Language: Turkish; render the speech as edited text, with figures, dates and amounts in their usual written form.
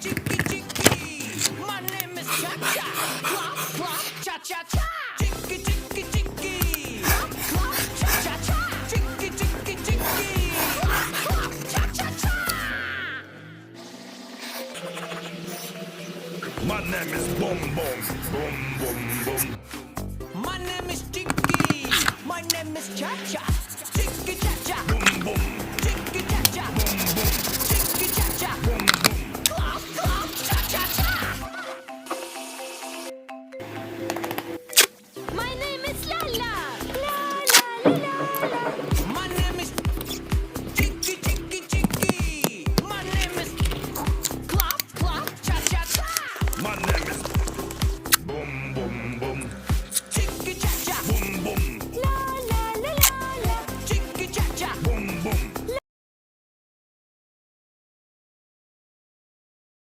chicky, chicky. My name is Cha Cha. Clop, clop, cha cha cha. Chicky, chicky, chicky. Clop, clop, cha cha cha. Chicky, chicky, chicky. Clop, clop, cha cha cha. My name is Boom Boom, Boom Boom Boom.